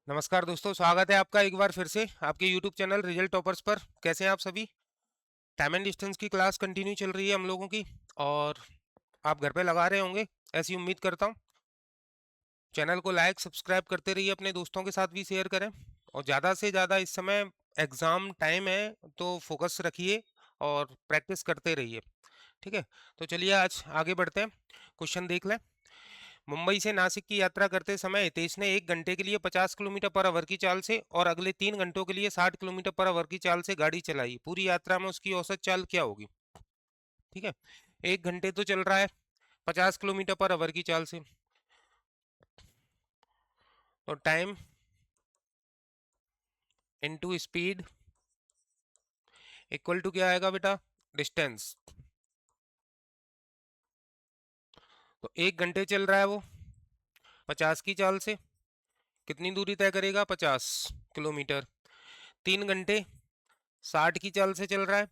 नमस्कार दोस्तों, स्वागत है आपका एक बार फिर से आपके YouTube चैनल रिजल्ट टॉपर्स पर। कैसे हैं आप सभी? टाइम एंड डिस्टेंस की क्लास कंटिन्यू चल रही है हम लोगों की, और आप घर पे लगा रहे होंगे, ऐसी उम्मीद करता हूँ। चैनल को लाइक सब्सक्राइब करते रहिए, अपने दोस्तों के साथ भी शेयर करें, और ज़्यादा से ज़्यादा इस समय एग्ज़ाम टाइम है तो फोकस रखिए और प्रैक्टिस करते रहिए। ठीक है, तो चलिए आज आगे बढ़ते हैं। क्वेश्चन देख लें। मुंबई से नासिक की यात्रा करते समय हितेश ने 1 घंटे के लिए 50 किलोमीटर पर आवर की चाल से और अगले 3 घंटों के लिए 60 किलोमीटर पर आवर की चाल से गाड़ी चलाई। पूरी यात्रा में उसकी औसत चाल क्या होगी? ठीक है, 1 घंटे तो चल रहा है 50 किलोमीटर पर आवर की चाल से, तो time into speed equal to क्या आएगा बेटा? डिस्टेंस। तो 1 घंटे चल रहा है वो 50 की चाल से, कितनी दूरी तय करेगा? 50 किलोमीटर। 3 घंटे 60 की चाल से चल रहा है,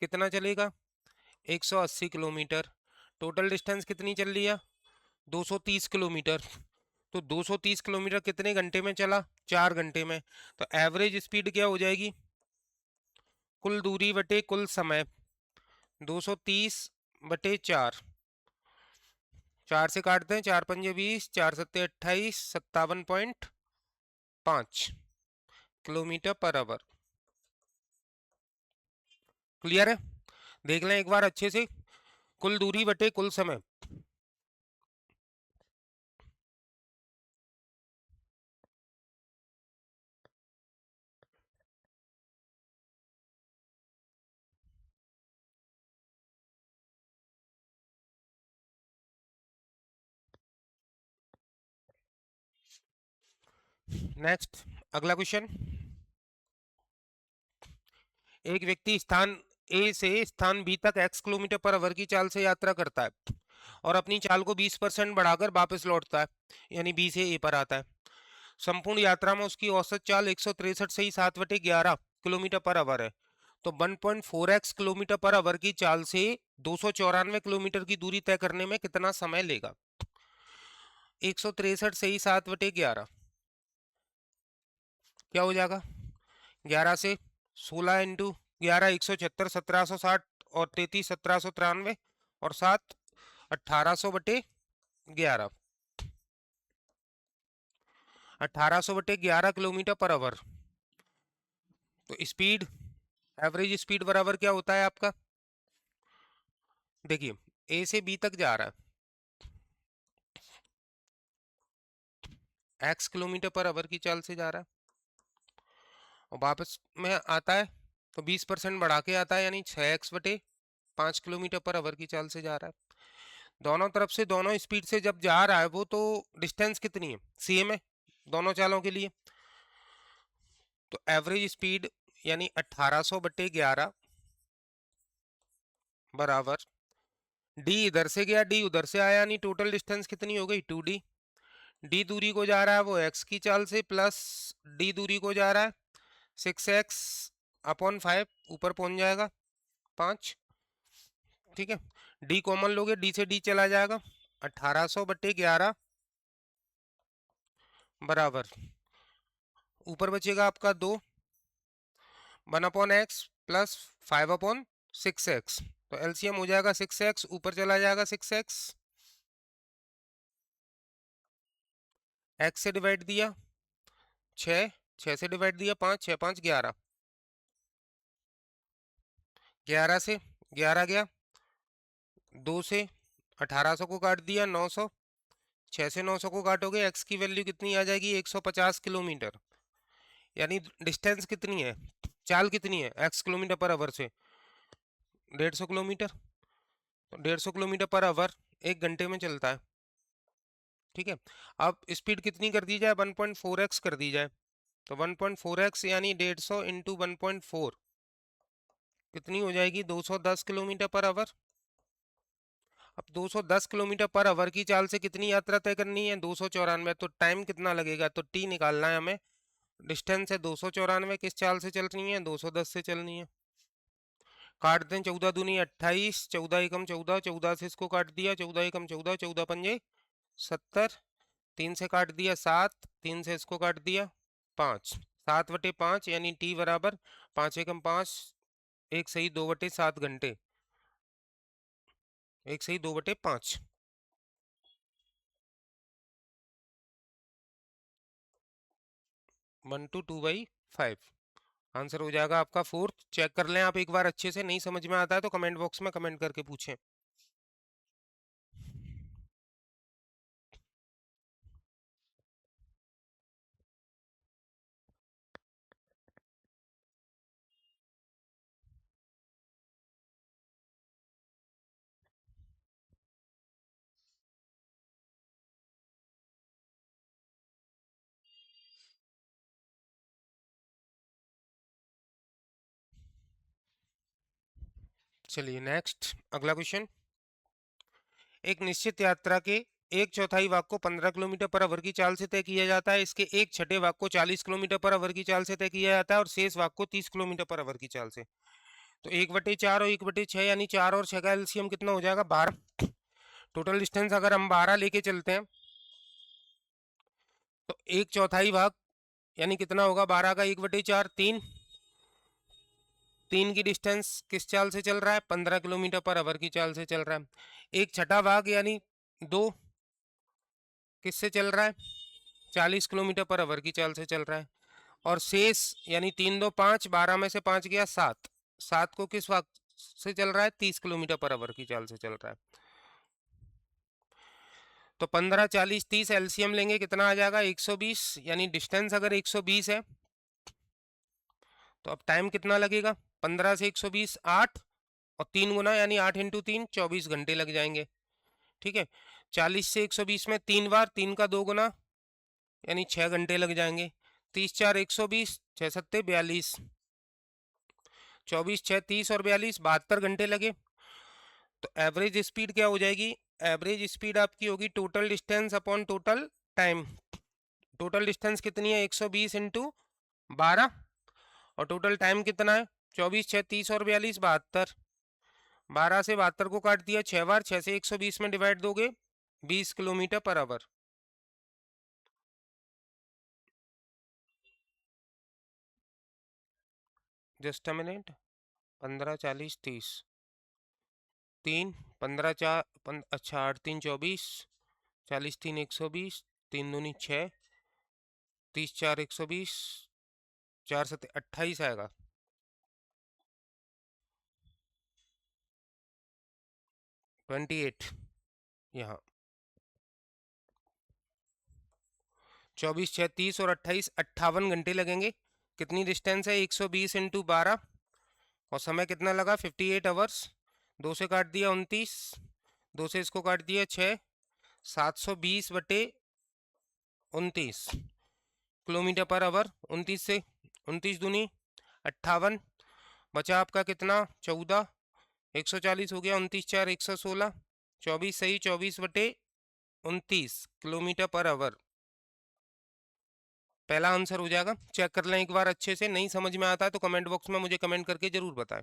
कितना चलेगा? 180 किलोमीटर। टोटल डिस्टेंस कितनी चल रही है? 230 किलोमीटर। तो 230 किलोमीटर कितने घंटे में चला? 4 घंटे में। तो एवरेज स्पीड क्या हो जाएगी? कुल दूरी बटे कुल समय, 230 बटे 4। 4 से काटते हैं, 4 पंजे 20, 4 सत्ते 28, 57.5 किलोमीटर पर आवर। क्लियर है? देख लें एक बार अच्छे से। कुल दूरी बटे कुल समय। नेक्स्ट, अगला क्वेश्चन। एक व्यक्ति स्थान ए से स्थान बी तक x किलोमीटर पर आवर की चाल से यात्रा करता है और अपनी चाल को 20% बढ़ाकर वापस लौटता है, यानी बी से ए पर आता है। संपूर्ण यात्रा में उसकी औसत चाल 163 सही 7/11 किलोमीटर पर आवर है। तो 1.4x किलोमीटर पर आवर की चाल से 294 किलोमीटर की दूरी तय करने में कितना समय लेगा? 163 सही 7/11 क्या हो जाएगा? 11 से 16 इंटू 11 176 1760 और 33 1793 और 7 1800/11। 1800/11 किलोमीटर पर आवर। तो स्पीड, एवरेज स्पीड बराबर क्या होता है आपका? देखिए, ए से बी तक जा रहा है, एक्स किलोमीटर पर आवर की चाल से जा रहा है, और वापस में आता है तो 20% बढ़ा के आता है, यानी 6x/5 किलोमीटर पर आवर की चाल से जा रहा है। दोनों तरफ से दोनों स्पीड से जब जा रहा है वो, तो डिस्टेंस कितनी है? सेम है दोनों चालों के लिए। तो एवरेज स्पीड यानी 1800/11 बराबर डी इधर से गया, डी उधर से आया, यानी टोटल डिस्टेंस कितनी हो गई? 2d। डी दूरी को जा रहा है वो x की चाल से, प्लस डी दूरी को जा रहा है 6x/5, ऊपर पहुंच जाएगा 5। ठीक है, डी कॉमन लोगे, डी से डी चला जाएगा, 1800/11 बराबर ऊपर बचेगा आपका 2, 1/x प्लस 5/6x। तो एलसीएम हो जाएगा 6x, ऊपर चला जाएगा 6x, x से डिवाइड दिया 6, 6 से डिवाइड दिया 5, 6 5 11, 11 से 11 गया, 2 से 1800 को काट दिया 900, 6 से 900 को काटोगे x की वैल्यू कितनी आ जाएगी? 150 किलोमीटर। यानी डिस्टेंस कितनी है, चाल कितनी है x किलोमीटर पर आवर से? 150 किलोमीटर। तो 150 किलोमीटर पर आवर 1 घंटे में चलता है। ठीक है, अब स्पीड कितनी कर दी जाए? 1.4x कर दी जाए। तो 1.4x यानी 150 इंटू 1.4 कितनी हो जाएगी? 210 किलोमीटर पर आवर। अब 210 किलोमीटर पर आवर की चाल से कितनी यात्रा तय करनी है? 294। तो टाइम कितना लगेगा? तो टी निकालना है हमें। डिस्टेंस है 294, किस चाल से चलनी है? 210 से चलनी है। काट दें, 14 दूनी 28, 14 एकम 14, 14 से इसको काट दिया, 14 एकम 14, 14 पंजे 70, 3 से काट दिया 7, 3 से इसको काट दिया 5, 7/5 यानी टी बराबर 5 एकम 5, 1 सही 2/7 घंटे, 1 सही 2/5। 1 to 2/5 आंसर हो जाएगा आपका फोर्थ। चेक कर लें आप एक बार अच्छे से, नहीं समझ में आता है तो कमेंट बॉक्स में कमेंट करके पूछें। चलिए नेक्स्ट अगला क्वेश्चन। एक निश्चित यात्रा के 1/4 भाग को 15 किलोमीटर पर आवर की चाल से तय किया जाता है। इसके 1/6 भाग को 40 किलोमीटर पर आवर की चाल से तय किया जाता है और शेष भाग को 30 किलोमीटर पर आवर की चाल से। तो 1/4 और 1/6 यानी 4 और 6 का एलसीएम कितना हो जाएगा? 12। टोटल डिस्टेंस अगर हम 12 लेके चलते हैं तो 1/4 भाग यानी कितना होगा? 12 का 1/4 3। 3 की डिस्टेंस किस चाल से चल रहा है? 15 किलोमीटर पर आवर की चाल से चल रहा है। 1/6 भाग यानी 2 किससे चल रहा है? 40 किलोमीटर पर आवर की चाल से चल रहा है। और शेष यानी 3 2 5, 12 में से 5 गया 7, 7 को किस वक्त से चल रहा है? 30 किलोमीटर पर आवर की चाल से चल रहा है। तो 15 40 30 एलसीएम लेंगे कितना आ जाएगा? 120। यानी डिस्टेंस अगर 120 है तो अब टाइम कितना लगेगा? 15 से 120 8 और 3 गुना यानी 8 इंटू 3 24 घंटे लग जाएंगे। ठीक है। 40 से 120 में 3 बार, 3 का 2 गुना यानी 6 घंटे लग जाएंगे। 30 4 120, 6 सत्ते 42, 24 6 30 और 42 72 घंटे लगे। तो एवरेज स्पीड क्या हो जाएगी? एवरेज स्पीड आपकी होगी total distance upon total time. Total distance कितनी है? 120 इंटू 12 और टोटल टाइम कितना है? 24 6 30 और 42 72। 12 से 72 को काट दिया 6 बार, 6 से 120 में डिवाइड दोगे 20 kilometre per our. Just a minute. 15 40 30 3 15 4 अच्छा 8 3 24, 40 3 120, 3 दूनी 6, 30 4 120, 4 7 28 आएगा। 28 यहाँ। 24 6 30 और 28 58 घंटे लगेंगे। कितनी डिस्टेंस है? 120 इंटू 12 और समय कितना लगा? 58 आवर्स। 2 से काट दिया 29, 2 से इसको काट दिया 6, 720 बटे 29 किलोमीटर पर आवर। 29 से 29 दूनी 58, बचा आपका कितना? 14, 140 हो गया। 29 4 116, 24 सही 24 बटे 29 किलोमीटर पर आवर पहला आंसर हो जाएगा। चेक कर लें एक बार अच्छे से, नहीं समझ में आता है तो कमेंट बॉक्स में मुझे कमेंट करके जरूर बताएं।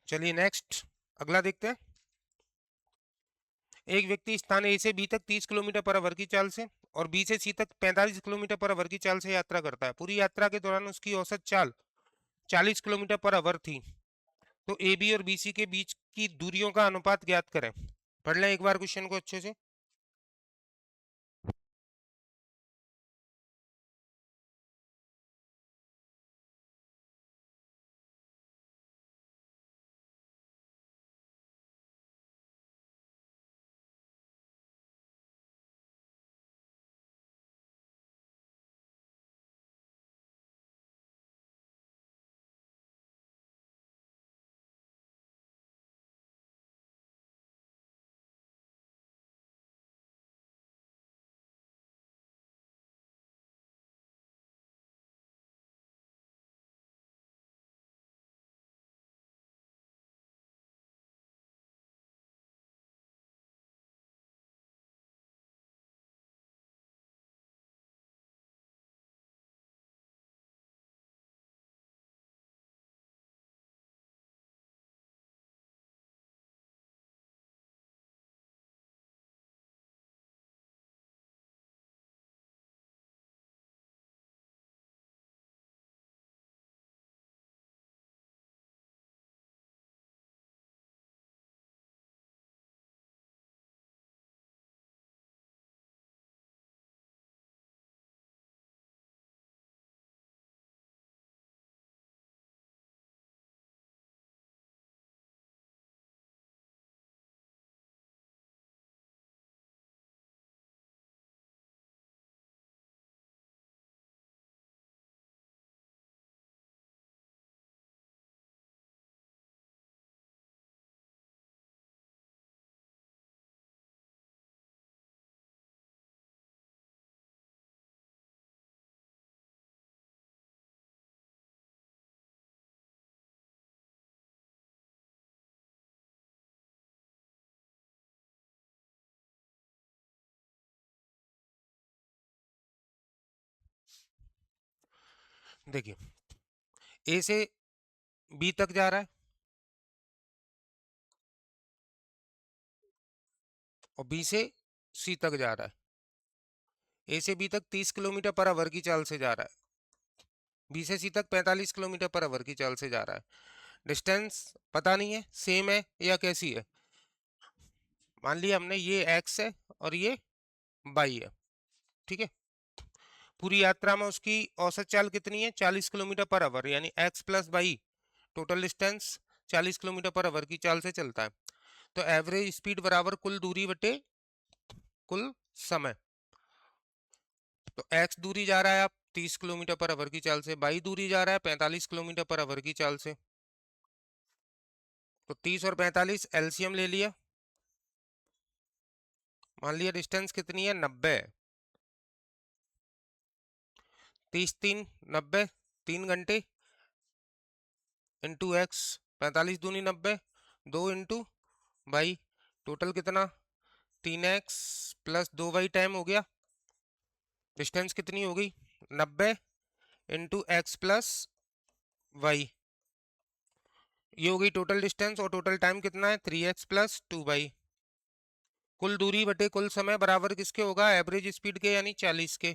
चलिए नेक्स्ट अगला देखते हैं। एक व्यक्ति स्थान ए से बी तक 30 किलोमीटर पर आवर की चाल से और बी से सी तक 45 किलोमीटर पर आवर की चाल से यात्रा करता है। पूरी यात्रा के दौरान उसकी औसत चाल 40 किलोमीटर पर आवर थी। तो ए बी और बी सी के बीच की दूरियों का अनुपात ज्ञात करें। पढ़ लें एक बार क्वेश्चन को अच्छे से। देखिए, ए से बी तक जा रहा है और बी से सी तक जा रहा है। ए से बी तक 30 किलोमीटर पर आवर की चाल से जा रहा है, बी से सी तक 45 किलोमीटर पर आवर की चाल से जा रहा है। डिस्टेंस पता नहीं है सेम है या कैसी है। मान लिया हमने ये एक्स है और ये वाई है, ठीक है। पूरी यात्रा में उसकी औसत चाल कितनी है, 40 किलोमीटर पर आवर, यानी x plus y, total distance 40 kilometre per hour की चाल से चलता है। तो एवरेज स्पीड बराबर कुल दूरी बटे कुल समय। तो एक्स दूरी जा रहा है आप 30 किलोमीटर पर आवर की चाल से, वाई दूरी जा रहा है 45 किलोमीटर पर आवर की चाल से। तो 30 और 45 एलसीएम ले लिया, मान लिया डिस्टेंस कितनी है 90। 30 3 90, 3 घंटे इंटू एक्स, 45 दूनी 90, 2 इंटू वाई, टोटल कितना 3x प्लस 2y टाइम हो गया। डिस्टेंस कितनी हो गई 90 इंटू एक्स प्लस वाई, ये हो गई टोटल डिस्टेंस। और टोटल टाइम कितना है 3x प्लस 2y। कुल दूरी बटे कुल समय बराबर किसके होगा, एवरेज स्पीड के यानी 40 के।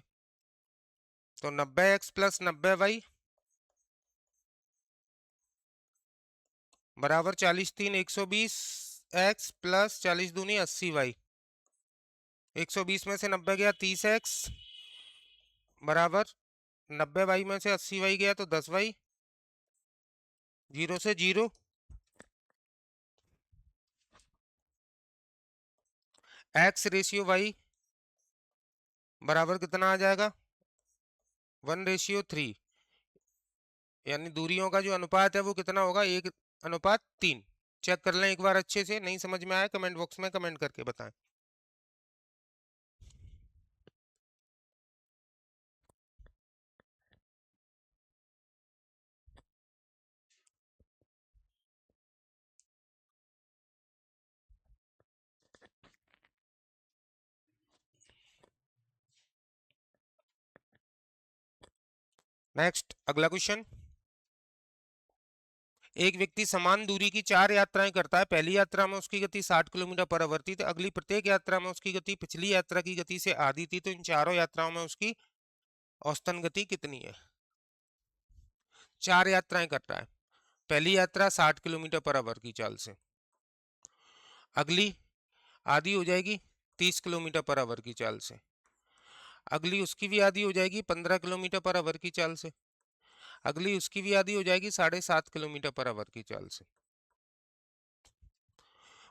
तो 90x प्लस 90y बराबर 40 3 120x प्लस 40 दूनी 80y। 120 में से 90 गया 30x बराबर 90y में से 80y गया तो 10y, 0 से 0, x रेशियो y बराबर कितना आ जाएगा 1:3, यानी दूरियों का जो अनुपात है वो कितना होगा 1:3। चेक कर लें एक बार अच्छे से, नहीं समझ में आया कमेंट बॉक्स में कमेंट करके बताएं। नेक्स्ट अगला क्वेश्चन। एक व्यक्ति समान दूरी की 4 यात्राएं करता है। पहली यात्रा में उसकी गति 60 किलोमीटर पर आवर थी, तो अगली प्रत्येक यात्रा में उसकी गति पिछली यात्रा की गति से आधी थी। तो इन चारों यात्राओं में उसकी औसतन गति कितनी है। 4 यात्राएं कर रहा है, पहली यात्रा 60 किलोमीटर पर आवर की चाल से, अगली आधी हो जाएगी 30 किलोमीटर पर आवर की चाल से, अगली उसकी भी आधी हो जाएगी 15 किलोमीटर पर आवर की चाल से, अगली उसकी भी आधी हो जाएगी 7.5 किलोमीटर पर आवर की चाल से।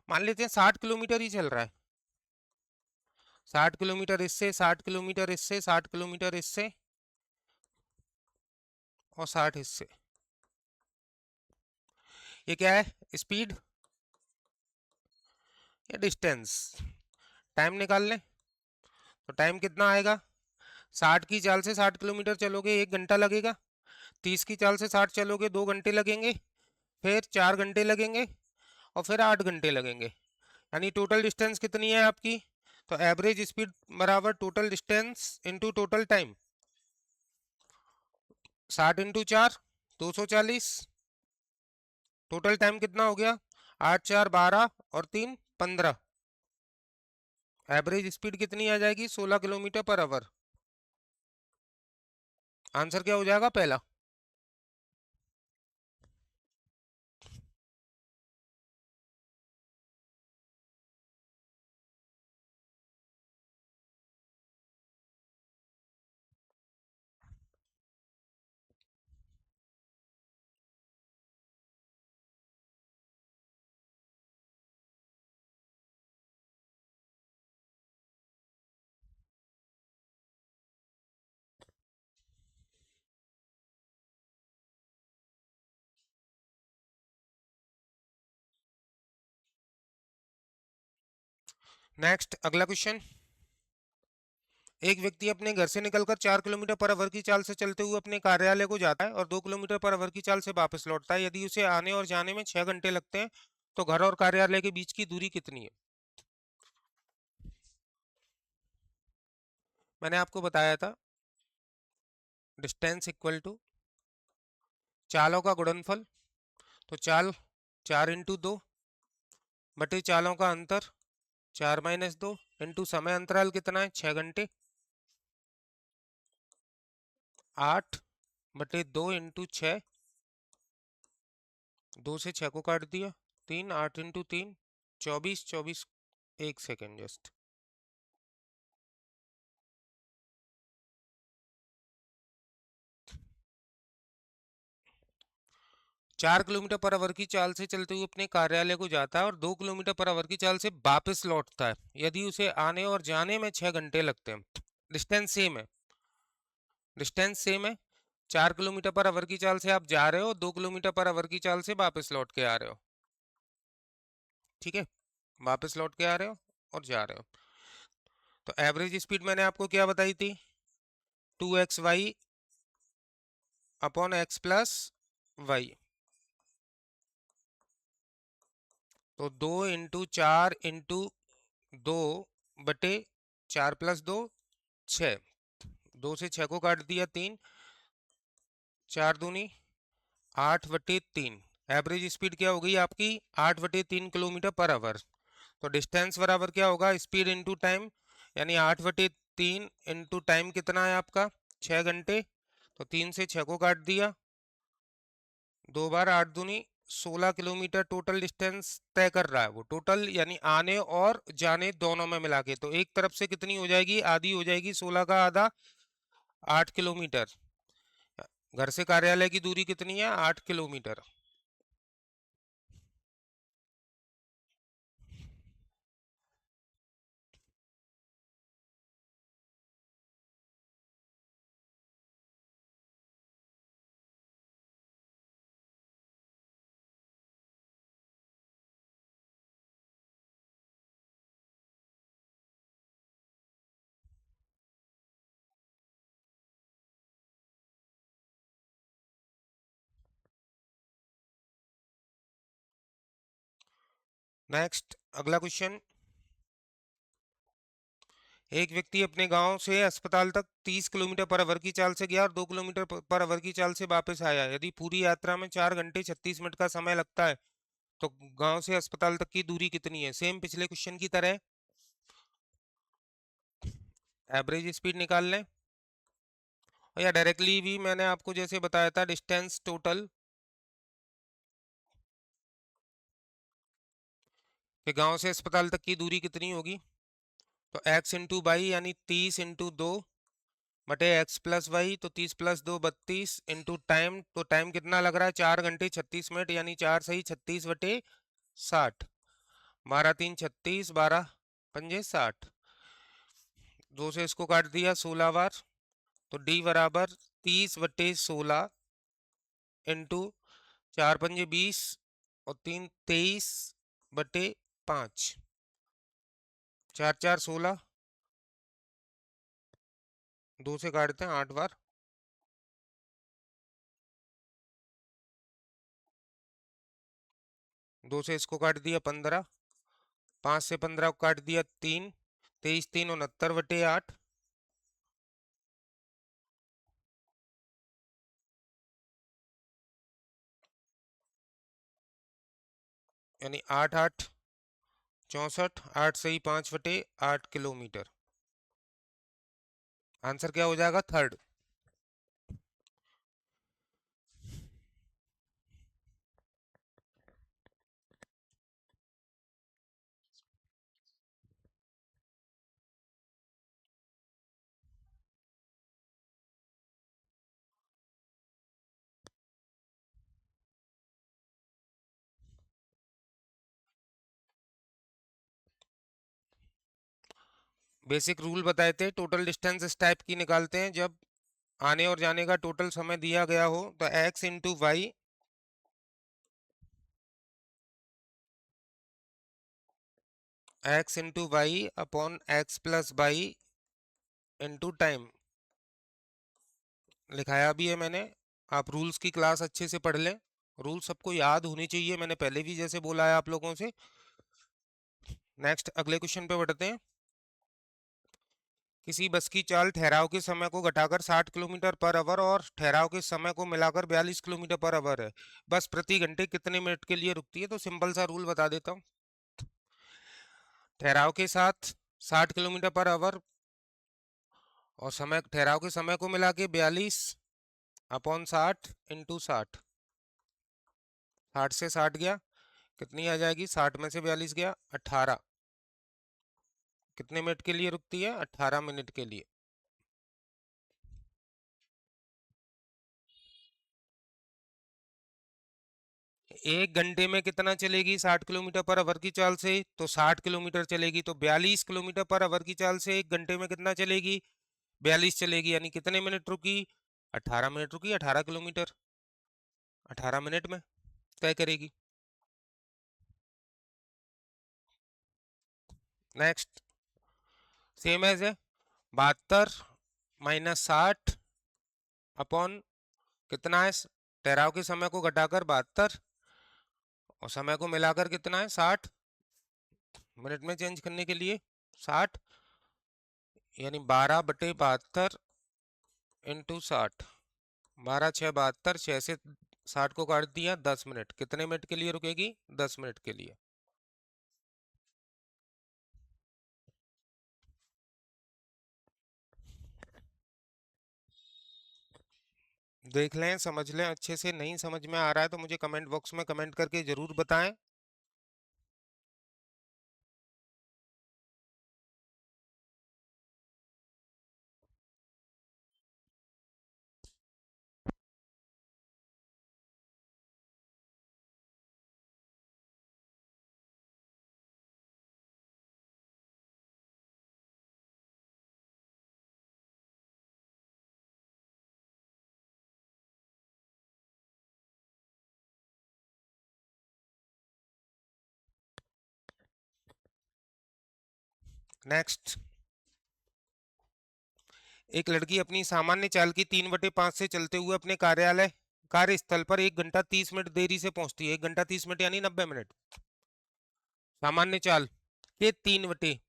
मान लेते हैं 60 किलोमीटर ही चल रहा है, 60 किलोमीटर इससे, 60 किलोमीटर इससे, 60 किलोमीटर इससे और 60 इससे। ये क्या है, स्पीड या डिस्टेंस। टाइम निकाल लें तो टाइम कितना आएगा, 60 की चाल से 60 किलोमीटर चलोगे 1 घंटा लगेगा, 30 की चाल से 60 चलोगे 2 घंटे लगेंगे, फिर 4 घंटे लगेंगे और फिर 8 घंटे लगेंगे। यानी टोटल डिस्टेंस कितनी है आपकी, तो एवरेज स्पीड बराबर total distance into total time, 60 into 4 240, total time कितना हो गया 8 4 12 और 3 15। एवरेज स्पीड कितनी आ जाएगी 16 किलोमीटर पर आवर। आंसर क्या हो जाएगा पहला। नेक्स्ट अगला क्वेश्चन। एक व्यक्ति अपने घर से निकलकर 4 किलोमीटर पर आवर की चाल से चलते हुए अपने कार्यालय को जाता है और 2 किलोमीटर पर आवर की चाल से वापस लौटता है। यदि उसे आने और जाने में 6 घंटे लगते हैं तो घर और कार्यालय के बीच की दूरी कितनी है। मैंने आपको बताया था डिस्टेंस इक्वल टू चालों का गुणनफल, तो चाल 4 × 2 बटे चालों का अंतर 4 - 2 इंटू समय अंतराल कितना है 6 घंटे, 8/2 इंटू 6, 2 से 6 को काट दिया 3, 8 × 3 24, 24 1 second just. 4 kilometre per hour की चाल से चलते हुए अपने कार्यालय को जाता है और 2 किलोमीटर पर आवर की चाल से वापस लौटता है, यदि उसे आने और जाने में 6 घंटे लगते हैं। डिस्टेंस सेम है 4 किलोमीटर पर आवर की चाल से आप जा रहे हो, 2 किलोमीटर पर आवर की चाल से वापस लौट के आ रहे हो। ठीक है, वापस लौट के आ रहे हो और जा रहे हो। तो एवरेज स्पीड मैंने आपको क्या बताई थी, 2xy/x+y। तो 2 × 4 × 2 बटे 4 + 2 6, 2 से 6 को काट दिया 3, 4 दूनी 8/3। एवरेज स्पीड क्या हो गई आपकी 8/3 किलोमीटर पर आवर। तो डिस्टेंस बराबर क्या होगा, स्पीड इंटू टाइम, यानी 8/3 इंटू टाइम कितना है आपका 6 घंटे। तो 3 से 6 को काट दिया, 2 बार 8 दूनी 16 किलोमीटर टोटल डिस्टेंस तय कर रहा है वो, टोटल यानी आने और जाने दोनों में मिला के। तो एक तरफ से कितनी हो जाएगी, आधी हो जाएगी, 16 का आधा 8 किलोमीटर। घर से कार्यालय की दूरी कितनी है 8 किलोमीटर। नेक्स्ट अगला क्वेश्चन, एक व्यक्ति अपने गांव से अस्पताल तक 30 किलोमीटर पर आवर की चाल से गया और 2 किलोमीटर पर आवर की चाल से वापस आया। यदि पूरी यात्रा में 4 घंटे 36 मिनट का समय लगता है तो गांव से अस्पताल तक की दूरी कितनी है। सेम पिछले क्वेश्चन की तरह एवरेज स्पीड निकाल लें, या डायरेक्टली भी मैंने आपको जैसे बताया था डिस्टेंस टोटल कि गांव से अस्पताल तक की दूरी कितनी होगी। तो x × y यानी 30 × 2 बटे x+y, तो 30 + 2 32 इंटू टाइम, तो टाइम कितना लग रहा है 4 घंटे 36 मिनट, यानी 4 सही 36/60, 12×3 = 36, 12×5 = 60, 2 से इसको काट दिया 16 बार। तो d बराबर 30/16 इंटू 4×5 = 20 और 3 23/5, 4×4 = 16, 2 से काटते हैं 8 बार। 2 से इसको काट दिया 15, 5 से 15 को काट दिया 3, 23×3 = 69/8, यानी 8×8 = 64, 8 सही 5/8 किलोमीटर। आंसर क्या हो जाएगा, थर्ड। बेसिक रूल बताए थे, टोटल डिस्टेंस इस टाइप की निकालते हैं जब आने और जाने का टोटल समय दिया गया हो। तो x × y इंटू टाइम लिखाया भी है मैंने। आप रूल्स की क्लास अच्छे से पढ़ लें, रूल सबको याद होने चाहिए, मैंने पहले भी जैसे बोला है आप लोगों से। नेक्स्ट अगले क्वेश्चन पे बढ़ते हैं। किसी बस की चाल ठहराव के समय को घटाकर 60 किलोमीटर पर आवर और ठहराव के समय को मिलाकर 42 किलोमीटर पर आवर है। बस प्रति घंटे कितने मिनट के लिए रुकती है? तो सिंपल सा रूल बता देता हूँ। ठहराव के साथ 60 किलोमीटर पर आवर और समय ठहराव के समय को मिला के 42/60 इंटू 60। 60 से 60 गया, कितनी आ जाएगी? 60 में से 42 गया, 18। कितने मिनट के लिए रुकती है? 18 मिनट के लिए। एक घंटे में कितना चलेगी 60 किलोमीटर पर आवर की चाल से? तो 60 किलोमीटर चलेगी, तो 42 किलोमीटर पर आवर की चाल से एक घंटे में कितना चलेगी? 42 चलेगी, यानी कितने मिनट रुकी? 18 मिनट रुकी। 18 किलोमीटर 18 मिनट में तय करेगी। नेक्स्ट सेम एज है। 72 - 60 अपॉन कितना है? ठहराव के समय को घटाकर 72 और समय को मिलाकर कितना है? 60। मिनट में चेंज करने के लिए 60, यानी 12/72 इंटू 60। 12×6 = 72, 6 से 60 को काट दिया, 10 मिनट। कितने मिनट के लिए रुकेगी? 10 मिनट के लिए। देख लें, समझ लें अच्छे से। नहीं समझ में आ रहा है तो मुझे कमेंट बॉक्स में कमेंट करके जरूर बताएं। नेक्स्ट, एक लड़की अपनी सामान्य चाल की 3/5 से चलते हुए अपने कार्यस्थल पर 1 घंटा 30 मिनट देरी से पहुंचती है। 1 घंटा 30 मिनट यानी 90 मिनट। सामान्य चाल के 3 बटे,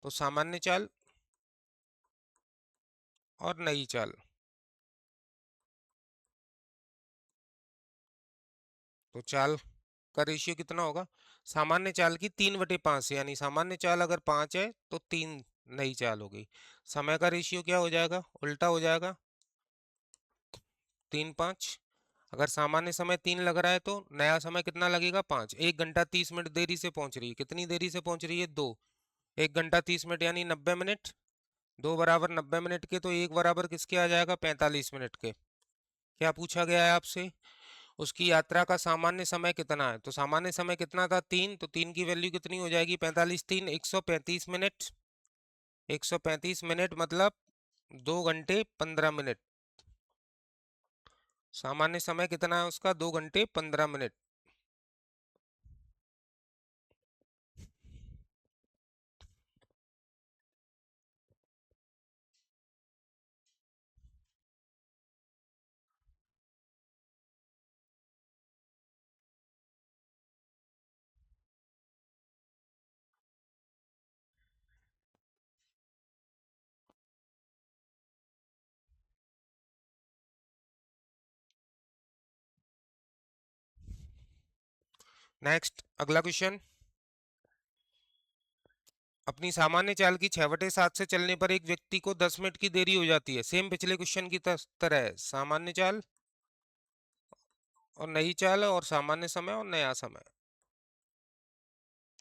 तो सामान्य चाल और नई चाल। तो चाल का रेशियो कितना होगा? सामान्य चाल की 3/5, यानी सामान्य चाल अगर 5 है तो 3 नई चाल हो गई। समय का रेशियो क्या हो जाएगा? उल्टा हो जाएगा, 3/5। अगर सामान्य समय 3 लग रहा है तो नया समय कितना लगेगा? 5। 1 घंटा 30 मिनट देरी से पहुंच रही है। कितनी देरी से पहुंच रही है? 2। 1 घंटा 30 मिनट यानी 90 मिनट। 2 = 90 मिनट के, तो 1 बराबर किसके आ जाएगा? 45 मिनट के। क्या पूछा गया है आपसे? उसकी यात्रा का सामान्य समय कितना है? तो सामान्य समय कितना था? 3। तो 3 की वैल्यू कितनी हो जाएगी? 45 3 135 मिनट। 135 मिनट मतलब 2 घंटे 15 मिनट। सामान्य समय कितना है उसका? 2 घंटे 15 मिनट। नेक्स्ट, अगला क्वेश्चन। अपनी सामान्य चाल की 6/7 से चलने पर एक व्यक्ति को 10 मिनट की देरी हो जाती है। सेम पिछले क्वेश्चन की तरह है। सामान्य चाल और नई चाल और सामान्य समय और नया समय।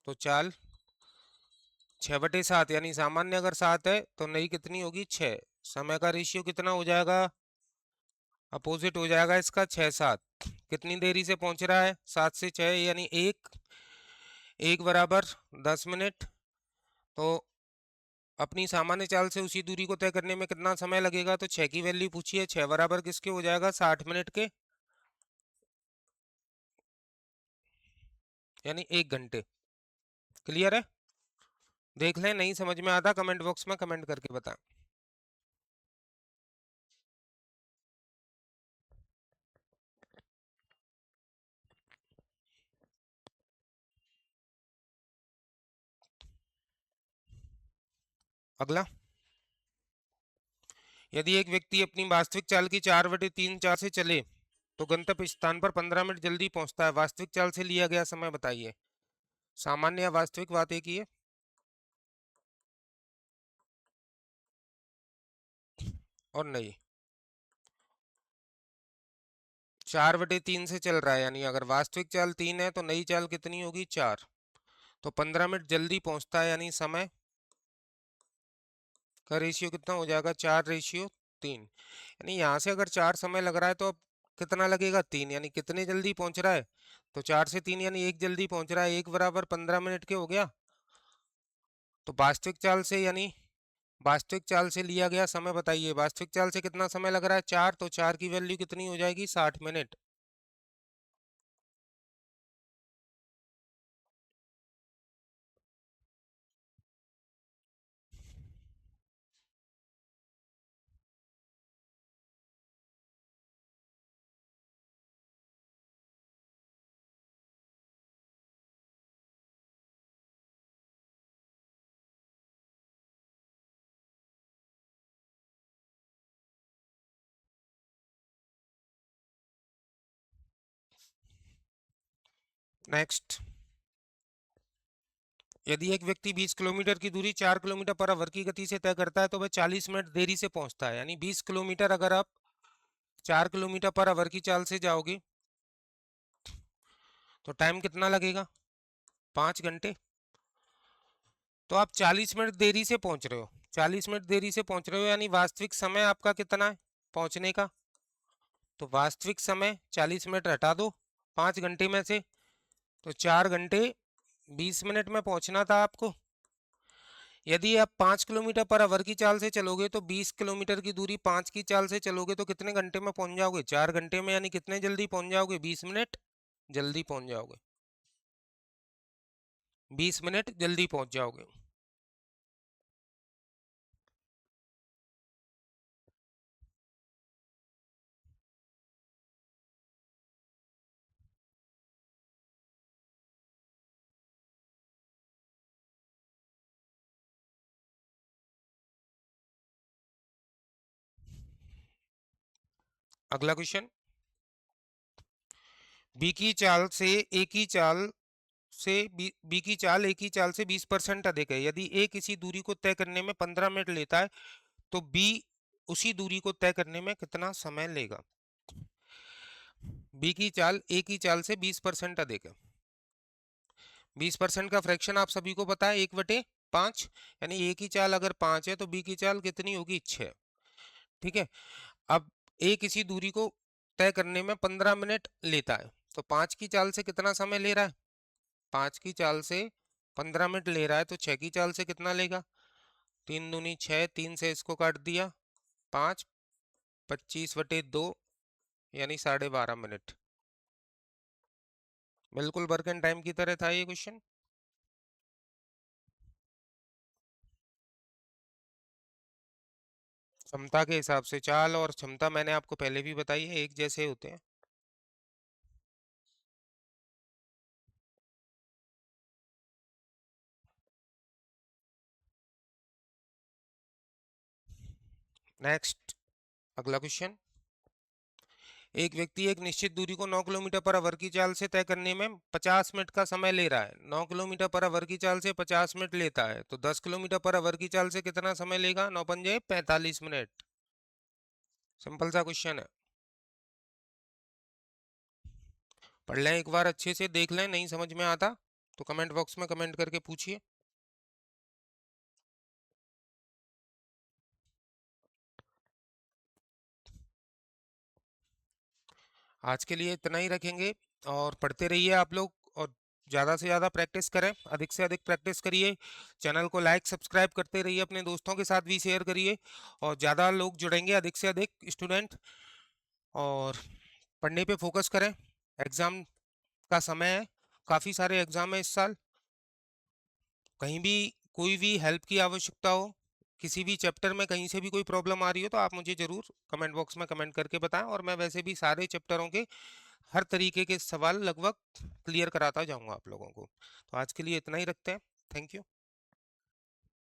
तो चाल 6/7, यानी सामान्य अगर 7 है तो नई कितनी होगी? 6। समय का रेशियो कितना हो जाएगा? अपोजिट हो जाएगा इसका, 6 7। कितनी देरी से पहुंच रहा है? 7 से 6 यानी 1। 1 = 10 मिनट। तो अपनी सामान्य चाल से उसी दूरी को तय करने में कितना समय लगेगा? तो 6 की वैल्यू पूछी है। 6 बराबर किसके हो जाएगा? 60 मिनट के, यानी 1 घंटे। क्लियर है? देख लें, नहीं समझ में आता कमेंट बॉक्स में कमेंट करके बताएं। अगला, यदि एक व्यक्ति अपनी वास्तविक चाल की 4/3 चाल से चले तो गंतव्य स्थान पर 15 मिनट जल्दी पहुंचता है। वास्तविक चाल से लिया गया समय बताइए। सामान्य या वास्तविक बात एक ही है। और नहीं, 4/3 से चल रहा है, यानी अगर वास्तविक चाल 3 है तो नई चाल कितनी होगी? 4। तो 15 मिनट जल्दी पहुंचता है, यानी समय का रेशियो कितना हो जाएगा? 4/3। यानी यहाँ से अगर 4 समय लग रहा है तो अब कितना लगेगा? 3। यानी कितने जल्दी पहुंच रहा है? तो 4 से 3 यानी 1 जल्दी पहुंच रहा है। 1 बराबर 15 मिनट के हो गया। तो वास्तविक चाल से, यानी वास्तविक चाल से लिया गया समय बताइए। वास्तविक चाल से कितना समय लग रहा है? 4। तो 4 की वैल्यू कितनी हो जाएगी? 60 मिनट। नेक्स्ट, यदि एक व्यक्ति 20 किलोमीटर की दूरी 4 किलोमीटर पर आवर की गति से तय करता है तो वह 40 मिनट देरी से पहुंचता है। यानी 20 किलोमीटर अगर आप 4 किलोमीटर पर आवर की चाल से जाओगे तो टाइम कितना लगेगा? 5 घंटे। तो आप 40 मिनट देरी से पहुंच रहे हो। 40 मिनट देरी से पहुंच रहे हो, यानी वास्तविक समय आपका कितना है पहुंचने का? तो वास्तविक समय 40 मिनट हटा दो 5 घंटे में से, तो 4 घंटे 20 मिनट में पहुंचना था आपको। यदि आप 5 किलोमीटर पर आवर की चाल से चलोगे तो 20 किलोमीटर की दूरी 5 की चाल से चलोगे तो कितने घंटे में पहुंच जाओगे? 4 घंटे में। यानी कितने जल्दी पहुंच जाओगे? 20 मिनट जल्दी पहुंच जाओगे। 20 मिनट जल्दी पहुंच जाओगे। अगला क्वेश्चन, बी की चाल से ए की चाल से बी की चाल ए की चाल से 20% अधिक है। यदि ए किसी दूरी को तय करने में 15 मिनट लेता है तो बी उसी दूरी को तय करने में कितना समय लेगा? बी की चाल ए की चाल से 20% अधिक है। 20% का फ्रैक्शन आप सभी को पता है, 1/5। यानी ए की चाल अगर 5 है तो बी की चाल कितनी होगी? 6। ठीक है। अब ए किसी दूरी को तय करने में 15 मिनट लेता है तो 5 की चाल से कितना समय ले रहा है? 5 की चाल से 15 मिनट ले रहा है तो 6 की चाल से कितना लेगा? 3 दूनी 6, 3 से इसको काट दिया 5, 25/2 यानी 12.5 मिनट। बिल्कुल वर्क एंड टाइम की तरह था ये क्वेश्चन। क्षमता के हिसाब से चाल और क्षमता मैंने आपको पहले भी बताई है, एक जैसे होते हैं। नेक्स्ट, अगला क्वेश्चन, एक व्यक्ति एक निश्चित दूरी को 9 किलोमीटर पर आवर की चाल से तय करने में 50 मिनट का समय ले रहा है। 9 किलोमीटर पर आवर की चाल से 50 मिनट लेता है तो 10 किलोमीटर पर आवर की चाल से कितना समय लेगा? 9 पंजे 45 मिनट। सिंपल सा क्वेश्चन है। पढ़ लें एक बार अच्छे से, देख लें, नहीं समझ में आता तो कमेंट बॉक्स में कमेंट करके पूछिए। आज के लिए इतना ही रखेंगे और पढ़ते रहिए आप लोग, और ज़्यादा से ज़्यादा प्रैक्टिस करें, अधिक से अधिक प्रैक्टिस करिए। चैनल को लाइक सब्सक्राइब करते रहिए, अपने दोस्तों के साथ भी शेयर करिए और ज़्यादा लोग जुड़ेंगे, अधिक से अधिक स्टूडेंट। और पढ़ने पे फोकस करें। एग्ज़ाम का समय है, काफ़ी सारे एग्ज़ाम है इस साल। कहीं भी कोई भी हेल्प की आवश्यकता हो, किसी भी चैप्टर में कहीं से भी कोई प्रॉब्लम आ रही हो तो आप मुझे ज़रूर कमेंट बॉक्स में कमेंट करके बताएं, और मैं वैसे भी सारे चैप्टरों के हर तरीके के सवाल लगभग क्लियर कराता जाऊंगा आप लोगों को। तो आज के लिए इतना ही रखते हैं। Thank you.